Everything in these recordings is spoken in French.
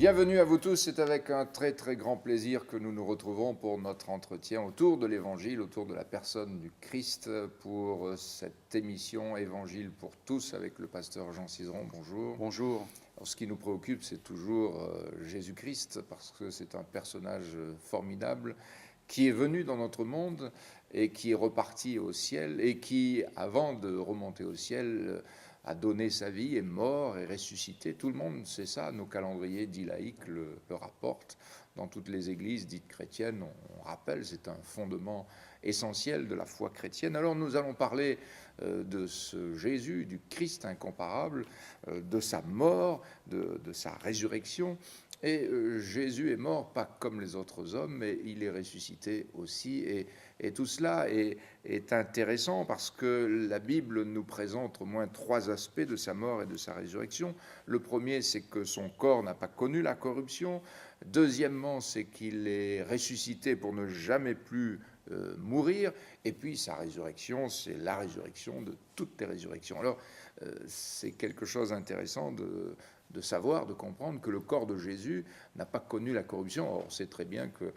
Bienvenue à vous tous, c'est avec un très très grand plaisir que nous nous retrouvons pour notre entretien autour de l'Évangile, autour de la personne du Christ, pour cette émission Évangile pour tous avec le pasteur Jean Cizeron. Bonjour. Bonjour. Alors, ce qui nous préoccupe, c'est toujours Jésus-Christ, parce que c'est un personnage formidable qui est venu dans notre monde et qui est reparti au ciel et qui, avant de remonter au ciel, a donné sa vie, est mort, est ressuscité. Tout le monde sait ça, nos calendriers dits laïques le rapportent. Dans toutes les églises dites chrétiennes, on rappelle, c'est un fondement essentiel de la foi chrétienne. Alors nous allons parler de ce Jésus, du Christ incomparable, de sa mort, de sa résurrection. Et Jésus est mort, pas comme les autres hommes, mais il est ressuscité aussi. Et tout cela est intéressant parce que la Bible nous présente au moins trois aspects de sa mort et de sa résurrection. Le premier, c'est que son corps n'a pas connu la corruption. Deuxièmement, c'est qu'il est ressuscité pour ne jamais plus mourir. Et puis sa résurrection, c'est la résurrection de toutes les résurrections. Alors, c'est quelque chose d'intéressant de savoir, de comprendre que le corps de Jésus n'a pas connu la corruption. Or, on sait très bien qu'un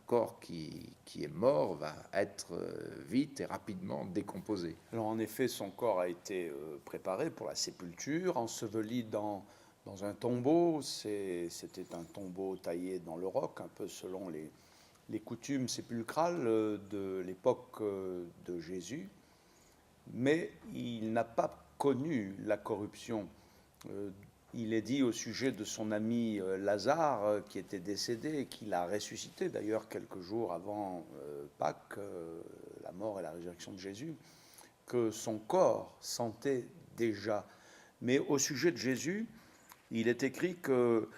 corps qui est mort va être vite et rapidement décomposé. Alors en effet, son corps a été préparé pour la sépulture, enseveli dans un tombeau. C'était un tombeau taillé dans le roc, un peu selon les coutumes sépulcrales de l'époque de Jésus. Mais il n'a pas connu la corruption. Il est dit au sujet de son ami Lazare qui était décédé et qu'il a ressuscité d'ailleurs quelques jours avant Pâques, la mort et la résurrection de Jésus, que son corps sentait déjà. Mais au sujet de Jésus, il est écrit que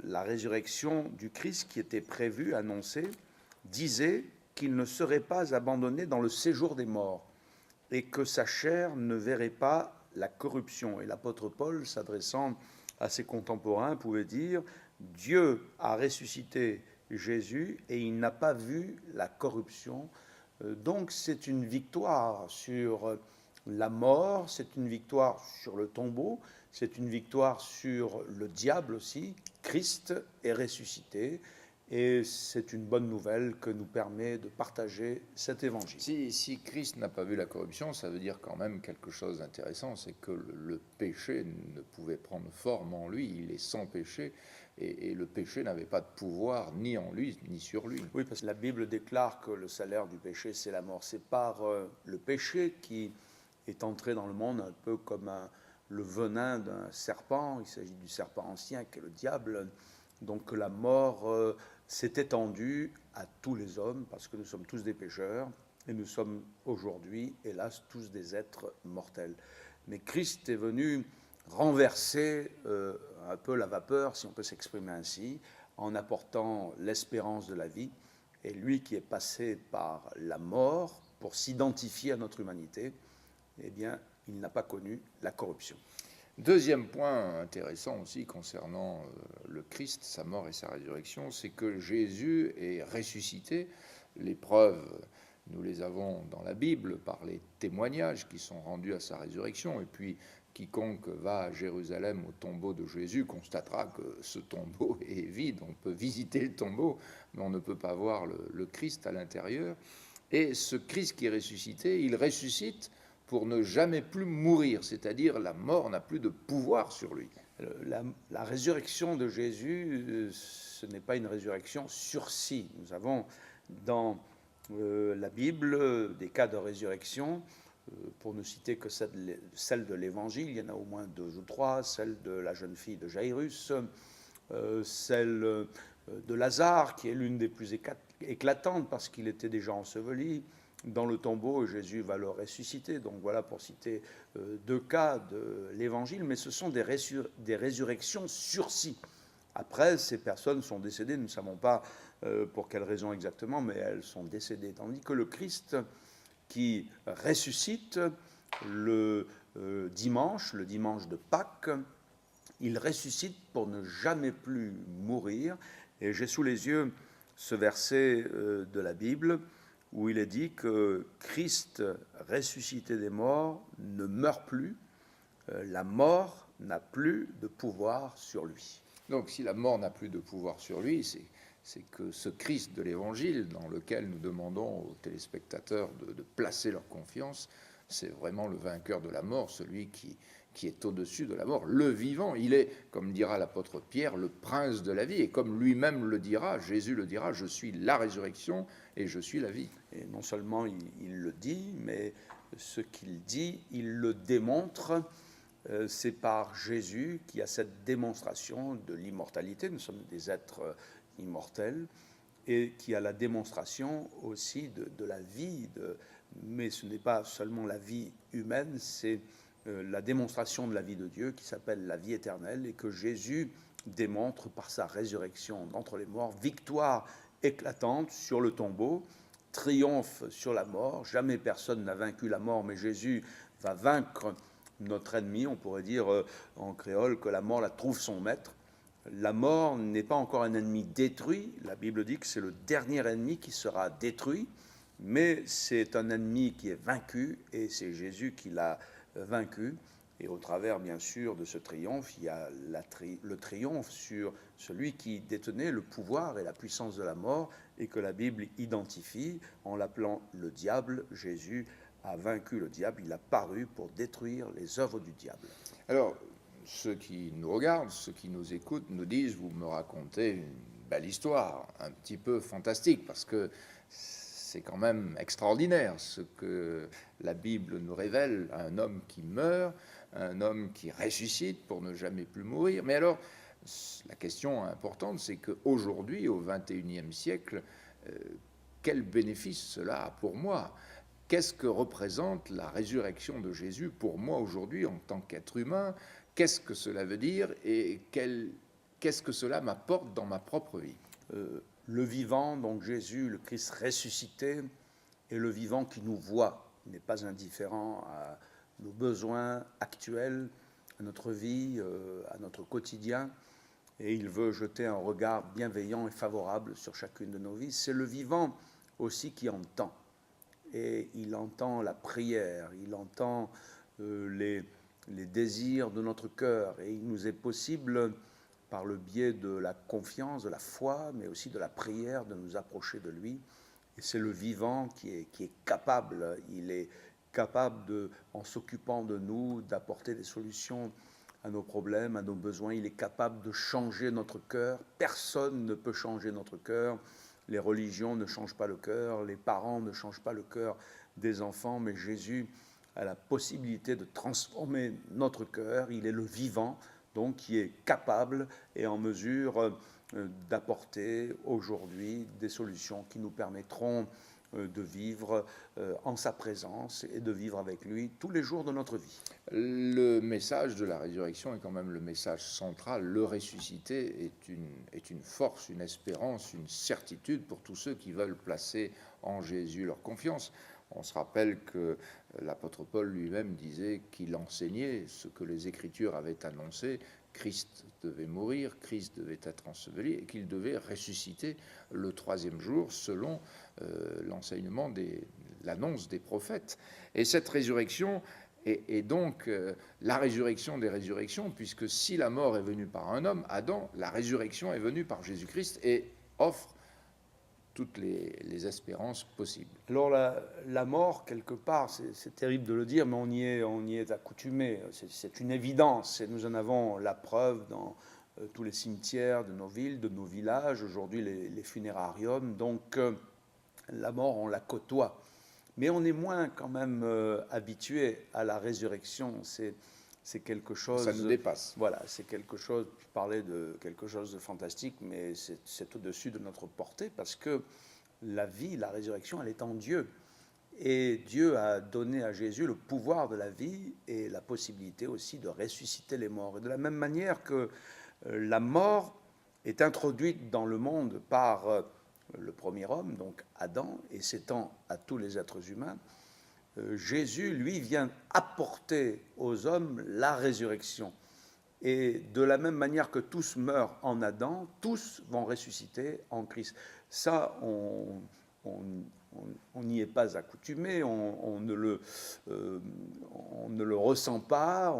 la résurrection du Christ qui était prévue, annoncée, disait qu'il ne serait pas abandonné dans le séjour des morts et que sa chair ne verrait pas la corruption. Et l'apôtre Paul, s'adressant à ses contemporains, pouvait dire « Dieu a ressuscité Jésus et il n'a pas vu la corruption ». Donc c'est une victoire sur la mort, c'est une victoire sur le tombeau, c'est une victoire sur le diable aussi. Christ est ressuscité. Et c'est une bonne nouvelle que nous permet de partager cet évangile. Si Christ n'a pas vu la corruption, ça veut dire quand même quelque chose d'intéressant, c'est que le péché ne pouvait prendre forme en lui, il est sans péché, et le péché n'avait pas de pouvoir ni en lui, ni sur lui. Oui, parce que la Bible déclare que le salaire du péché, c'est la mort. C'est par le péché qui est entré dans le monde un peu comme le venin d'un serpent. Il s'agit du serpent ancien qui est le diable. Donc la mort s'est étendue à tous les hommes parce que nous sommes tous des pécheurs et nous sommes aujourd'hui, hélas, tous des êtres mortels. Mais Christ est venu renverser un peu la vapeur, si on peut s'exprimer ainsi, en apportant l'espérance de la vie. Et lui qui est passé par la mort pour s'identifier à notre humanité, eh bien, il n'a pas connu la corruption. Deuxième point intéressant aussi concernant le Christ, sa mort et sa résurrection, c'est que Jésus est ressuscité. Les preuves, nous les avons dans la Bible par les témoignages qui sont rendus à sa résurrection. Et puis, quiconque va à Jérusalem au tombeau de Jésus constatera que ce tombeau est vide. On peut visiter le tombeau, mais on ne peut pas voir le Christ à l'intérieur. Et ce Christ qui est ressuscité, il ressuscite pour ne jamais plus mourir, c'est-à-dire la mort n'a plus de pouvoir sur lui. La résurrection de Jésus, ce n'est pas une résurrection sursis. Nous avons dans la Bible des cas de résurrection, pour ne citer que celle de l'Évangile, il y en a au moins 2 ou 3, celle de la jeune fille de Jairus, celle de Lazare, qui est l'une des plus éclatantes parce qu'il était déjà enseveli dans le tombeau et Jésus va le ressusciter. Donc voilà pour citer 2 cas de l'Évangile, mais ce sont des résurrections sursis. Après, ces personnes sont décédées, nous ne savons pas pour quelle raison exactement, mais elles sont décédées. Tandis que le Christ qui ressuscite le dimanche de Pâques, il ressuscite pour ne jamais plus mourir. Et j'ai sous les yeux ce verset de la Bible où il est dit que Christ, ressuscité des morts, ne meurt plus. La mort n'a plus de pouvoir sur lui. Donc si la mort n'a plus de pouvoir sur lui, c'est que ce Christ de l'Évangile, dans lequel nous demandons aux téléspectateurs de placer leur confiance, c'est vraiment le vainqueur de la mort, celui qui est au-dessus de la mort, le vivant. Il est, comme dira l'apôtre Pierre, le prince de la vie. Et comme lui-même le dira, Jésus le dira, je suis la résurrection et je suis la vie. Et non seulement il le dit, mais ce qu'il dit, il le démontre. C'est par Jésus qui a cette démonstration de l'immortalité. Nous sommes des êtres immortels et qui a la démonstration aussi de la vie. Mais ce n'est pas seulement la vie humaine, c'est la démonstration de la vie de Dieu qui s'appelle la vie éternelle et que Jésus démontre par sa résurrection d'entre les morts, victoire éclatante sur le tombeau, triomphe sur la mort. Jamais personne n'a vaincu la mort, mais Jésus va vaincre notre ennemi. On pourrait dire en créole que la mort la trouve son maître. La mort n'est pas encore un ennemi détruit. La Bible dit que c'est le dernier ennemi qui sera détruit, mais c'est un ennemi qui est vaincu et c'est Jésus qui l'a vaincu. Et au travers, bien sûr, de ce triomphe, il y a le triomphe sur celui qui détenait le pouvoir et la puissance de la mort et que la Bible identifie en l'appelant le diable. Jésus a vaincu le diable, il a paru pour détruire les œuvres du diable. Alors, ceux qui nous regardent, ceux qui nous écoutent, nous disent, vous me racontez une belle histoire, un petit peu fantastique, parce que c'est quand même extraordinaire ce que la Bible nous révèle, un homme qui meurt, un homme qui ressuscite pour ne jamais plus mourir. Mais alors, la question importante, c'est qu'aujourd'hui, au XXIe siècle, quel bénéfice cela a pour moi ? Qu'est-ce que représente la résurrection de Jésus pour moi aujourd'hui en tant qu'être humain? Qu'est-ce que cela veut dire et qu'est-ce que cela m'apporte dans ma propre vie? Le vivant, donc Jésus, le Christ ressuscité, est le vivant qui nous voit. Il n'est pas indifférent à nos besoins actuels, à notre vie, à notre quotidien. Et il veut jeter un regard bienveillant et favorable sur chacune de nos vies. C'est le vivant aussi qui entend. Et il entend la prière, il entend les désirs de notre cœur. Et il nous est possible, par le biais de la confiance, de la foi, mais aussi de la prière, de nous approcher de lui. Et c'est le vivant qui est capable, il est capable, en s'occupant de nous, d'apporter des solutions à nos problèmes, à nos besoins. Il est capable de changer notre cœur. Personne ne peut changer notre cœur. Les religions ne changent pas le cœur, les parents ne changent pas le cœur des enfants, mais Jésus a la possibilité de transformer notre cœur. Il est le vivant, donc qui est capable et en mesure d'apporter aujourd'hui des solutions qui nous permettront de vivre en sa présence et de vivre avec lui tous les jours de notre vie. Le message de la résurrection est quand même le message central. Le ressuscité est une force, une espérance, une certitude pour tous ceux qui veulent placer en Jésus leur confiance. On se rappelle que l'apôtre Paul lui-même disait qu'il enseignait ce que les Écritures avaient annoncé. Christ devait mourir, Christ devait être enseveli et qu'il devait ressusciter le troisième jour selon l'enseignement, l'annonce des prophètes. Et cette résurrection est donc la résurrection des résurrections, puisque si la mort est venue par un homme, Adam, la résurrection est venue par Jésus-Christ et offre toutes les espérances possibles. Alors la mort, quelque part, c'est terrible de le dire, mais on y est accoutumé. C'est une évidence et nous en avons la preuve dans tous les cimetières de nos villes, de nos villages, aujourd'hui les funérariums. Donc la mort, on la côtoie. Mais on est moins quand même habitué à la résurrection. C'est quelque chose... Ça nous dépasse. Voilà, c'est quelque chose, je parlais de quelque chose de fantastique, mais c'est au-dessus de notre portée, parce que la vie, la résurrection, elle est en Dieu. Et Dieu a donné à Jésus le pouvoir de la vie et la possibilité aussi de ressusciter les morts. Et de la même manière que la mort est introduite dans le monde par le premier homme, donc Adam, et s'étend à tous les êtres humains, Jésus, lui, vient apporter aux hommes la résurrection. Et de la même manière que tous meurent en Adam, tous vont ressusciter en Christ. Ça, on n'y est pas accoutumé, on ne le ressent pas,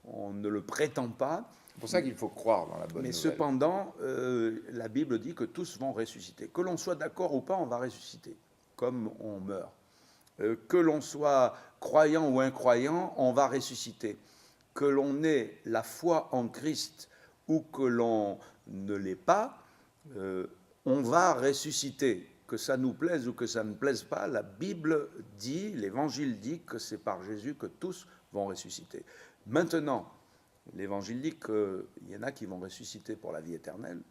on ne le prétend pas, C'est pour ça qu'il faut croire dans la bonne Mais nouvelle. cependant, la Bible dit que tous vont ressusciter. Que l'on soit d'accord ou pas, on va ressusciter, comme on meurt. Que l'on soit croyant ou incroyant, on va ressusciter. Que l'on ait la foi en Christ ou que l'on ne l'ait pas, on va ressusciter. Que ça nous plaise ou que ça ne plaise pas, la Bible dit, l'Évangile dit que c'est par Jésus que tous vont ressusciter. Maintenant, l'Évangile dit qu'il y en a qui vont ressusciter pour la vie éternelle.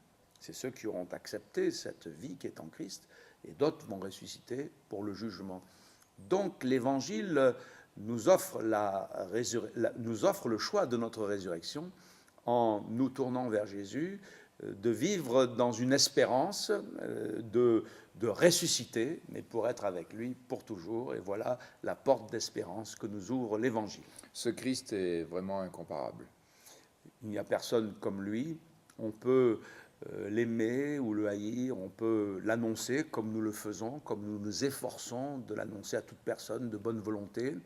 C'est ceux qui auront accepté cette vie qui est en Christ, et d'autres vont ressusciter pour le jugement. Donc l'Évangile nous offre le choix de notre résurrection en nous tournant vers Jésus, de vivre dans une espérance de ressusciter, mais pour être avec lui pour toujours. Et voilà la porte d'espérance que nous ouvre l'Évangile. Ce Christ est vraiment incomparable. Il n'y a personne comme lui. On peut l'aimer ou le haïr, on peut l'annoncer comme nous le faisons, comme nous nous efforçons de l'annoncer à toute personne de bonne volonté.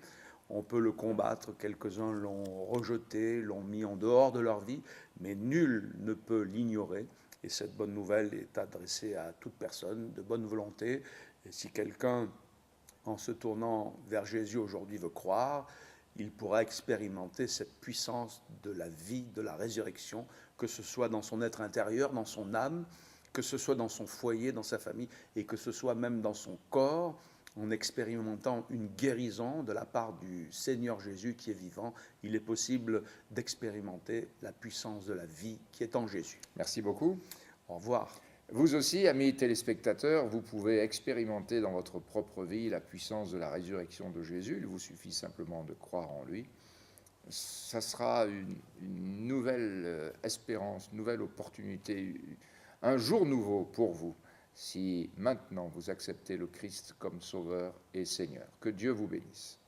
On peut le combattre, quelques-uns l'ont rejeté, l'ont mis en dehors de leur vie, mais nul ne peut l'ignorer. Et cette bonne nouvelle est adressée à toute personne de bonne volonté. Et si quelqu'un, en se tournant vers Jésus aujourd'hui, veut croire, il pourra expérimenter cette puissance de la vie, de la résurrection, que ce soit dans son être intérieur, dans son âme, que ce soit dans son foyer, dans sa famille, et que ce soit même dans son corps, en expérimentant une guérison de la part du Seigneur Jésus qui est vivant. Il est possible d'expérimenter la puissance de la vie qui est en Jésus. Merci beaucoup. Au revoir. Vous aussi, amis téléspectateurs, vous pouvez expérimenter dans votre propre vie la puissance de la résurrection de Jésus. Il vous suffit simplement de croire en lui. Ça sera une nouvelle espérance, une nouvelle opportunité, un jour nouveau pour vous, si maintenant vous acceptez le Christ comme Sauveur et Seigneur. Que Dieu vous bénisse.